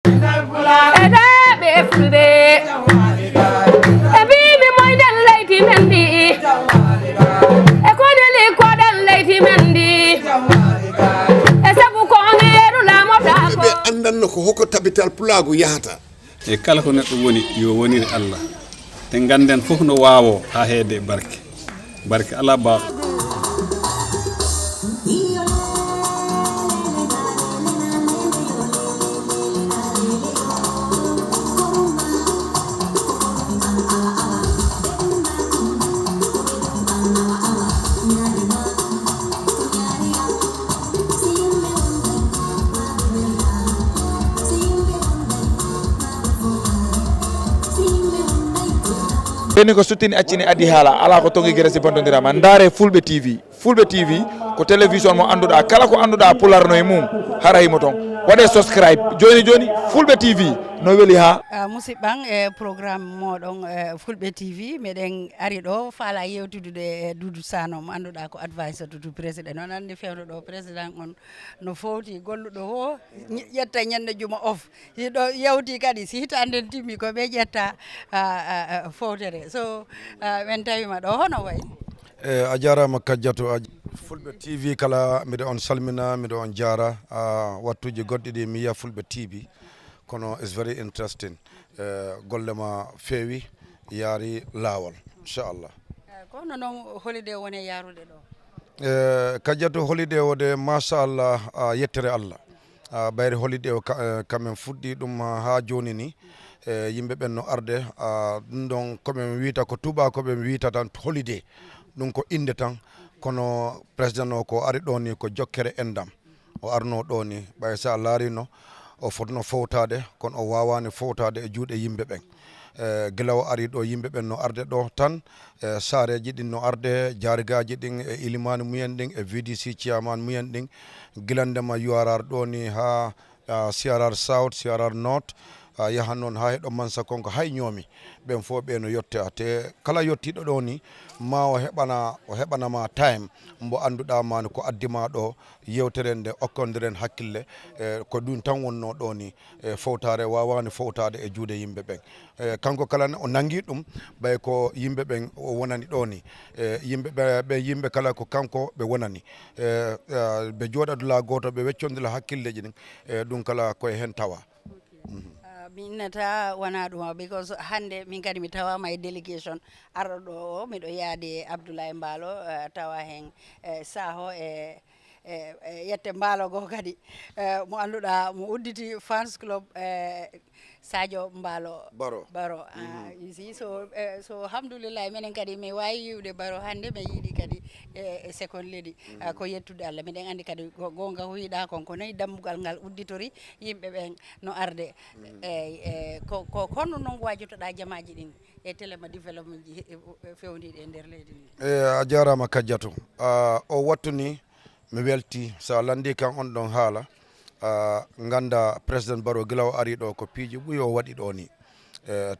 eda be fulbe ebi mi moy den layti mendi e ko dele ko den layti mendi e sabu ko ngeru la mota ko be andan ko hoko tabital pulago yahata e kala ko neddo woni yo woniri Allah te ganden fof no waawo ha heede barke ala ba beni ko sutini accini adi hala ala ko tongi gere si bondodirama ndare Fulbe TV ko télévision mo anduda kala ko anduda pularno e mum harayimo ton wade subscribe joni Fulbe TV no weli ha musibban e programme modon Fulbe TV meden ari do fala yewtude Dodou Sano mo anduda ko advisor to president non andi fewdo do president on no fowti golludo ho yetta nyande juma off do yawti kadi si hitande timmi ko be jetta fowtere so men tawima do hono way a jarama Kadiatou Fulbe TV kala mbiɗa on salmina mbiɗa on jara wattuji goɗɗi ɗi mi yiya Fulbe TV kono is very interesting golle ma feewi yaari laawol inchallah kono noon holiday woni yarude ɗo Kadiatou holiday o de machallah yettere Allah ɓayre holiday o kamen fuɗɗi ɗum ha joni ni yimɓe ɓen no arde ɗum ɗon koɓe wiita ko tubakoɓe wiita tan holiday ɗum ko inde tan kono président o ko ari ɗo ni ko jokkere endam o arno ɗo ni ɓay sa laarino o fotno fowtade kono o wawani fowtade e juuɗe yimɓe ɓen gila o ari ɗo yimɓe ɓen no arde ɗo tan saareji ɗin no arde jarigaji ɗin e ilimani muyen ɗin e VDC ciyaman muyen ɗin gilandema URR ɗo ni ha CRR South CRR North yahan noon ha heɗo mansa konko hay ñoomi ɓen fof ɓe no yette te kala yettiɗo ɗo ni ma o heɓanama time mbo annduɗa mani ko addima ɗo yewtere nde okkodiren hakkille ko ɗum tan wonno ɗo ni fowtare wawani fowtade e juuɗe yimɓe ɓen kanko kala o nangui ɗum ɓay ko yimɓe ɓen o wonani ɗo ni yimɓe kala ko kanko ɓe wonani ɓe jooɗadula goto ɓe weccodila hakkilleji ɗin ɗum kala koye hen tawa minnata wona ɗum because hande min kadi mi tawama e délégation arɗo ɗo o miɗo yaade Abdoulaye Mballo tawa hen saho e yette Mballo go kadi mo annduɗa mo udditi fans club Sadio Mballo Baro you see so alhamdulillah minen kadi mi wawi yiwde Baro hande mi yiiɗi kadi e second lady ko yettude Allah miɗen andi kadi gonga ko yiiɗa kon ko nayi dammugal ngal udditori yimɓe ɓen no arde ko kono noon wajotoɗa jamaji ɗin e téléma développement ji fewdiɗe e nder leydi ndi a jarama Kadiatou o wattu ni mi welti sa landi kan on ɗon haala ganda président Baro gila o ari ɗo ko piiji ɓuuri o waɗi ɗo ni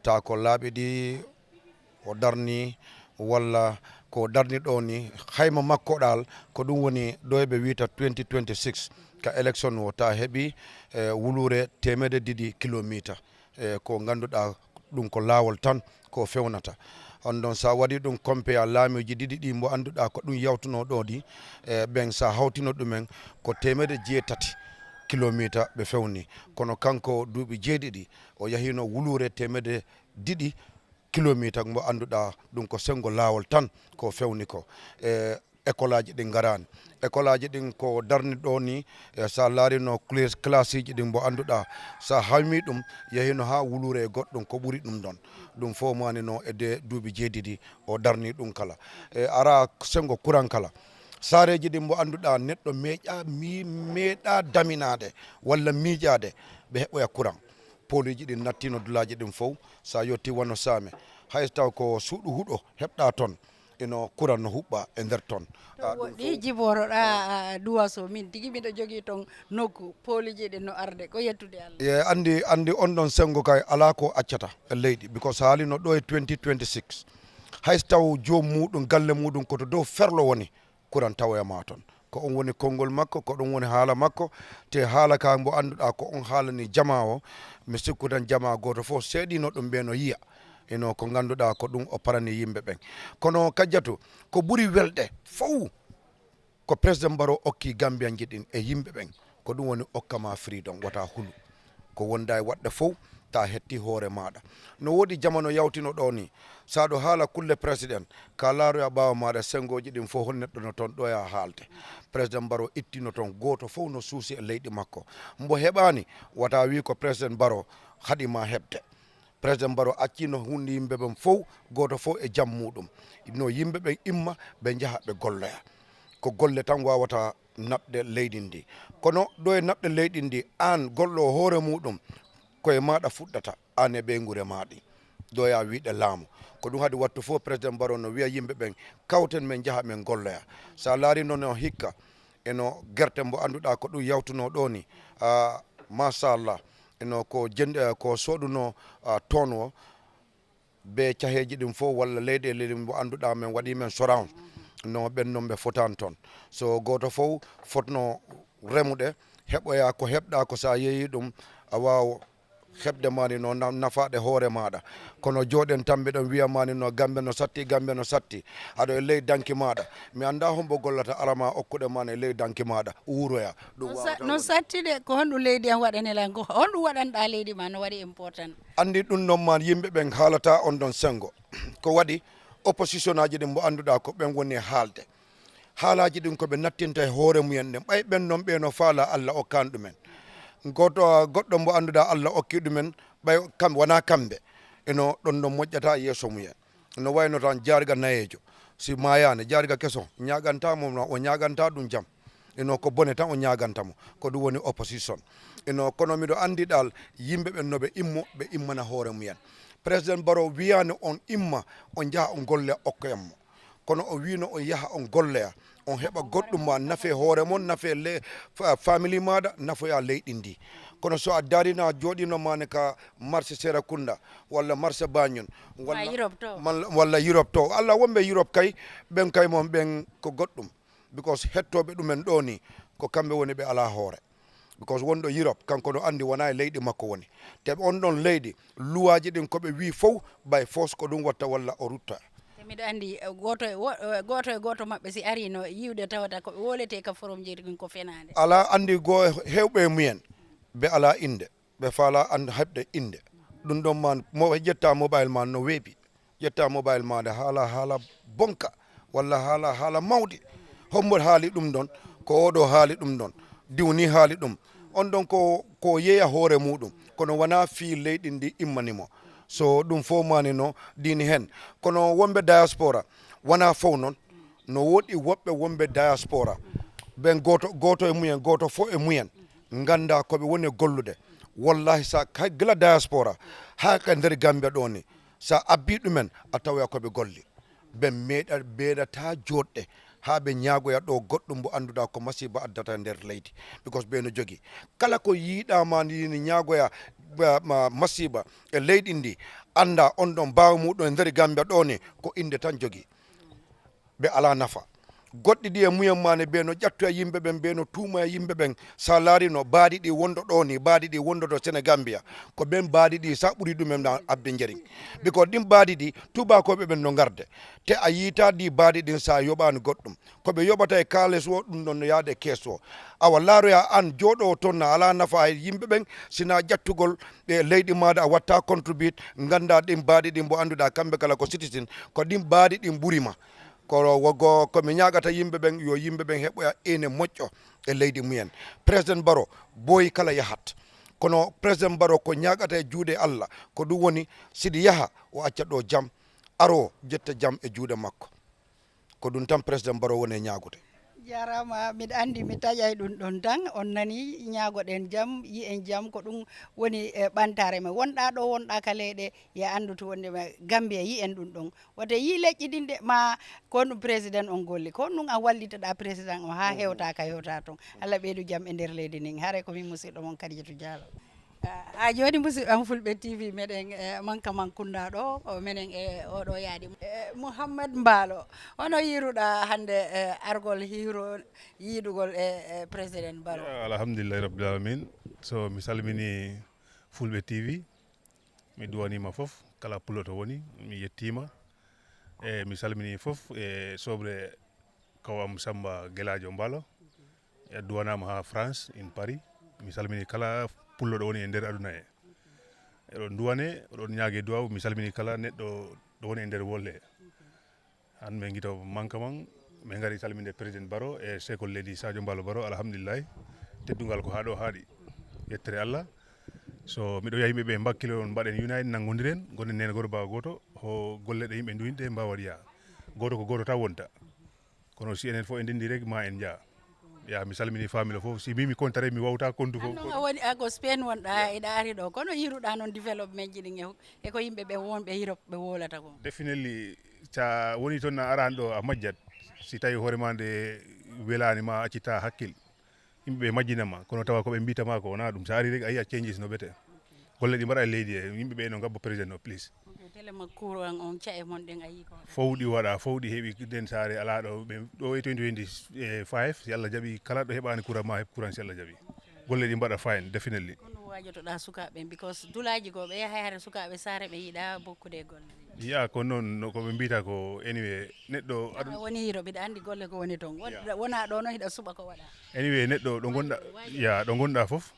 ta ko laaɓi ɗi o darni walla ko darni ɗo ni hayma makkoɗal ko ɗum woni ɗo ɓe wiita 2026 ka élection o ta heeɓi wulure 200 kilométre ko ganduɗa ɗum ko laawol tan ko fewnata on ɗon sa waɗi ɗum compé a laamiji ɗiɗi ɗi mbo annduɗa ko ɗum yawtuno ɗo ɗi ɓen sa hawtino ɗumen ko 6 kilométre ɓe fewni kono kanko duuɓi 7 o yahino wulure 200 kilométre mbo annduɗa ɗum ko sengo laawol tan ko fewni ko école aji ɗin garani école aji ɗin ko darni ɗo ni sa laarino classe ji ɗin mbo annduɗa sa hawmi ɗum yahino ha wulure goɗɗum ko ɓuri ɗum ɗon ɗum fof manino e de duuɓi 7 o darni ɗum kala ara sengo courant kala sareji ɗin mbo annduɗa neɗɗo meeɗa daminade walla miiƴade ɓe heɓoya courant poliji ɗin nattino dulaji ɗin fof sa yetti wonno saame hay taw ko suuɗu huuɗo heɓɗa toon ino courant no huɓɓa e nder toon ɗi jiboroɗa duwaso min tigui miɗo jogui toon nokku poliji ɗin no arde ko yettude Allah andi on ɗon sengo kay ala ko accata e leydi because haalino ɗo e 2026 hay taw joom muɗum galle muɗum koto dow ferlo woni courant tawoyama toon ko on woni konngol makko ko ɗum woni haala makko te haala ka mbo annduɗa ko on haalani jama o mi sikku tan jama goto fof seeɗino ɗum ɓe no yiya ino ko ngannduɗa ko ɗum o parani yimɓe ɓen kono kajjatu ko ɓuri welɗe fof ko président Barrow okki Gambia jiɗin e yimɓe ɓen ko ɗum woni okkama freedom wata hulu ko wonda e waɗɗe fof ta hetti hoore maɗa no woodi jamano yawtino ɗo ni saɗo haala kulle président ka laaroya ɓawa maɗa sengoji ɗin fof hol neɗɗo no toon ɗoya haalde président Barrow ittino toon goto fof no suusi e leyɗi makko mbo heɓani wata wi ko président Barrow haɗima heɓde président Barrow accino hunde yimɓe ɓen fof goto fof e jaam muɗum no yimɓe ɓen imma ɓe jaaha ɓe golloya ko golle tan wawata naɓde leydi ndi kono ɗo e naɓde leydi ndi an gollo hoore muɗum koye maɗa fuɗɗata an e ɓeygure maɗi ɗo ya wiɗe laamu ko ɗum haadi wattu fof président Barrow no wiya yimɓe ɓen kawten men jaaha men golloya sa laari noon o hikka eno guerte mbo annduɗa ko ɗum yawtuno ɗo ni machallah eno ko ko soɗuno toon o be caheji ɗin fof walla leyɗele ɗin mbo annduɗa men waɗi men sorance no ɓen noon ɓe fotani toon so goto fof fotno remuɗe heɓoya ko heɓɗa ko sa yeeyi ɗum a wawa heɓde mani no nafaɗe hoore maɗa kono joɗen tambe ɗon wiyamani no Gambe no satti Gambe no satti aɗo e ley danki maɗa mi anda hombo gollata arama okkuɗe mane e ley danki maɗa wuroya no satti de ko honɗum leydi an waɗanelan ko honɗum waɗanɗa leydi ma no waɗi important andi ɗum noon man yimɓe ɓen haalata on ɗon sengo ko waɗi opposition aji ɗin mbo annduɗa ko ɓen woni haalde haalaji ɗin koɓe nattinta e hoore mumen ɗen ɓay ɓen noon ɓe no faala Allah okkani ɗumen goɗɗo mbo annduɗa Allah okki ɗumen ɓay kamɓe wona kamɓe eno ɗon no moƴƴata yeeso mumen no wayno tan jaariga nayejo si mayani jaariga keso ñagantamo o ñaganta ɗum jaam eno ko bone tan o ñagantamo ko ɗum woni opposition eno kono miɗo andiɗal yimɓe ɓen noɓe immo ɓe immana hoore mumen président Barrow wiyani on imma on jaaha on golle okkoyammo kono o wino on yaha on golleya on heɓa goɗɗum ma nafe hoore mon nafe famille maɗa nafoya leyɗi ndi kono so a darina joɗino mane ka marché Sera Kunda walla marché Banyon walla Europe to Allah wonɓe Europe kay ɓen kay mon ɓen ko goɗɗum because hettoɓe ɗumen ɗo ni ko kamɓe woni ɓe ala hoore because wonɗo Europe kanko no andi wona e leydi makko woni te on ɗon leydi luwaji ɗin koɓe wi fof bay fos ko ɗum watta walla o rutta miɗa andi goto e goto mabɓe si ari no yiwde tawata ko wolete ka forum jeeri ɗum ko fenade ala andi go hewɓe mumen ɓe ala inde ɓe faala heɓde inde ɗum ɗon man mo ƴetta mobile ma no weeɓi ƴetta mobile ma nde haala bonka walla haala mawɗi hombo haali ɗum ɗon ko oɗo haali ɗum ɗon diwni haali ɗum on ɗon ko yeeya hoore muɗum kono wona fi leyɗi ndi immanimo so ɗum fof mani no dini hen kono wonɓe diaspora wona fof noon no woɗɗi woɓɓe wonɓe diaspora ɓen goto e muyen goto fof e muyen ganda koɓe woni gollude wallahi sa gila diaspora ha ka nder Gambia ɗo ni sa abbi ɗumen a tawoya koɓe golli ɓe meeɗata joɗɗe ha ɓe ñaagoya ɗo goɗɗum mbo annduɗa ko masiba addata nder leydi because ɓe no jogui kala ko yiiɗama ni ñaagoya masiba e leydi ndi anda on ɗon mbawa muɗum e nder Gambia ɗo ni ko inde tan jogui ɓe ala nafa goɗɗi ɗi e muyen mane ɓe no ƴattoya yimɓe ɓen ɓe no tuuma e yimɓe ɓen sa laari no baaɗi ɗi wondo ɗo ni baaɗi ɗi wondoto Sénégambia ko ɓen baaɗi ɗi sa ɓuuri ɗumen abde jering because ɗin baaɗi ɗi tubakoɓe ɓen no garde te a yiita ɗi baaɗi ɗin sa yoɓani goɗɗum koɓe yoɓata e kalis o ɗum ɗon no yaade kees o awa laaroya an jooɗo toon na ala nafa e yimɓe ɓen sina ƴattugol e leydi maɗa a watta contribute ganda ɗin baaɗi ɗin mbo annduɗa kamɓe kala ko citizen ko ɗin baaɗi ɗin ɓuurima komi ñagata yimɓe ɓen yo yimɓe ɓen heɓoya ene moƴƴo e leydi mumen président Barrow boyi kala yahat kono président Barrow ko ñagata e juuɗe Allah ko ɗum woni siɗi yaha o acca ɗo jaam aro jetta jaam e juuɗe makko ko ɗum tan président Barrow woni e ñagude jarama miɗa andi mi taƴay ɗum ɗon tan on nani ñagoɗen jaam yi en jaam ko ɗum woni ɓantare men wonɗa ɗo wonɗa ka leyɗe ya andu to wondema Gambia yi en ɗum ɗon wote yi leƴƴi ɗin de ma kon ɗum président on golli kon ɗum a wallitaɗa président o ha hewta ka hewta toon Allah ɓeydu jaam e nder leydi ndin haare komin musidɗo moon Kadijatou Diallo a joni musidɓe am Fulbe TV meɗen Mankamang Kunda ɗo o menen oɗo yaadi Mouhammad Mbalo hono yiruɗa hande argol hiro yiidugol président Barrow. Alhamdulillahi rabbil alamin. So mi salmini Fulbe TV, mi duwanima fof kala puloto woni mi yettima mi salmini fof sobre kawam Samba Gelajo Mbalo duwanama ha France in Paris. Mi salmini kala pulloɗo woni e nder aduna e oɗon duwane oɗon ñaage duwaw. Mi salmini kala neɗɗo ɗo woni e nder wolle han min guito Mankamang min gari salminde président Barrow e sekol leydi Sadio Mbalo Barrow. Alhamdulillahi teddugal ko haɗo haaɗi yettere Allah. So miɗo yaha yimɓeɓe mbakkilo on mbaɗen unite nanggodiren gonen nene goto bawa goto ho golle ɗe yimɓe duwinde mbawa waɗiya goto ko goto taw wonta kono si enen fof en ndendi rek ma en jaa. Ya mi salmini famille fof si mimi kontare mi wawta kontu fof. Non woni ko Spain wonɗa eɗa ari ɗo kono yiruɗa noon développement ji ɗin e ko yimɓeɓe wonɓe Europe ɓe wolata ko. Definitely sa woni toon a arani ɗo a majjat si tawi hoorema nde welani ma accita hakkil yimɓeɓe majjinama kono tawa koɓe mbitama ko wona ɗum sa ari rek a yiya changes no ɓete golle ɗi mbaɗa e leydi e yimɓeɓe no gabbo président o please. Telema courant on cae mon ɗen a yi ko fowɗi waɗa fowɗi heeɓi den saare ala ɗo ɓe ɗo e 2025 si Allah jaaɓi kala ɗo heɓani courant ma heɓ courant si Allah jaaɓi golle ɗi mbaɗa fine definitely. kono wajotoɗa sukaɓe because dulaji ko ɓe yaha hare sukaɓe saare ɓe yiiɗa bokkude golle ya ko noon koɓe mbita ko anyway neɗɗo aɗa woni yiro mbiɗa andi golle ko woni toon wona ɗo noon hiɗa suɓa ko waɗa anyway neɗɗo ɗo gonɗa ya ɗo gonɗa foof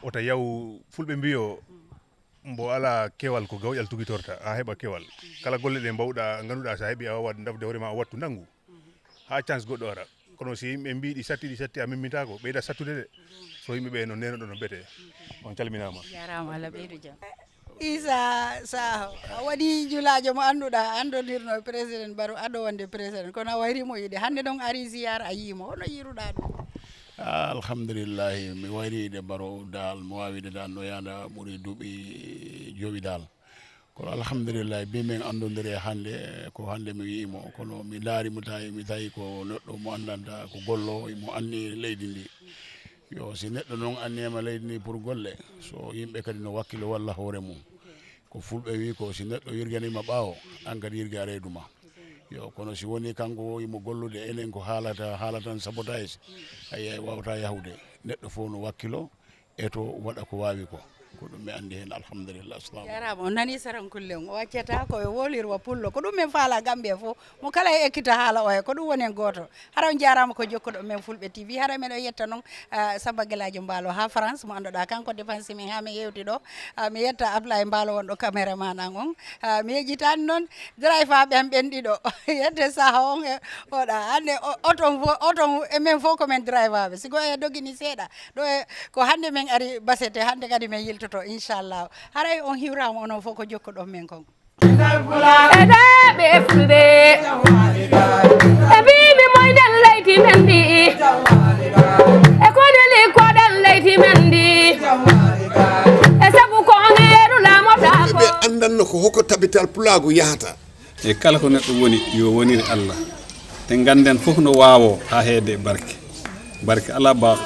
ota yaw fulɓe mbiyo mbo ala kewal ko gawƴal tugitorta ha heɓa kewal kala golle ɗe mbawɗa ganduɗa sa heeɓi a wawa dafde hoorema o wattu nanggu ha chance goɗɗo ara kono si yimɓe mbi ɗi satti a mimmitako ɓeyɗa sattude de so yimɓeɓe no nenoɗo no bete on calminama. jarama Allah ɓeydu jaam. Isa Saho a waɗi julajo mo annduɗa andodirno président Barrow aɗo wonde président kono a wayrimo yiide hande ɗon ari ziyara a yimo hono yiruɗa ɗum. Alhamdulillahi mi wayriide Barrow dal mo wawide dal no yanda ɓuuri duuɓi jooɓi dal kono alhamdulillahi bi min andodiri hande ko hande mi wiimo kono mi laarimo tawi mi tawi ko neɗɗo mo andanta ko gollo mo anni leydi ndi yo si neɗɗo noon anniyama leydi ndi pour golle so yimɓe kadi no wakkilo walla hoore mum ko fulɓe wi ko si neɗɗo yirganima ɓaawo an kadi yirga reedu ma yo kono si woni kanko imo gollude enen ko haalatan sabotage ayi wawata yahude neɗɗo fof no wakkilo e to waɗa ko wawi ko ɗum mi andi hen alhamdulillah. jarama on nani sarankulle on o waccata koye wolirwa pullo ko ɗum min faala Gambie fof mo kala e ekkita haala o he ko ɗum woni en goto hara on jarama ko jokkuɗo men Fulbe TV hara meɗo yetta noon Samba Gelajo Mbalo ha France mo anduɗa kanko défense min ha mi yewti ɗo mi yetta Ablaye Mbalo wonɗo caméraman an on mi yejitani noon driver ɓen ɓenɗiɗo yedde saha on e oɗa hande oton men fof komin driver ɓe siko e dogini seeɗa ɗo e ko hande min ari basete hande kadi min yiltoto inchallah haray on hiwrama onon fof ko jokkuɗon men kon eɗaɓe fulɓe e mbimi moyɗen leyti men ndi e koneli koɗen leyti men ndi e saabu ko ngeeru lamotako ɓe andanno ko hokko tabital pulago yahata e kala ko neɗɗo woni yo wonire Allah te ganden fof no wawo ha heede barke ala ba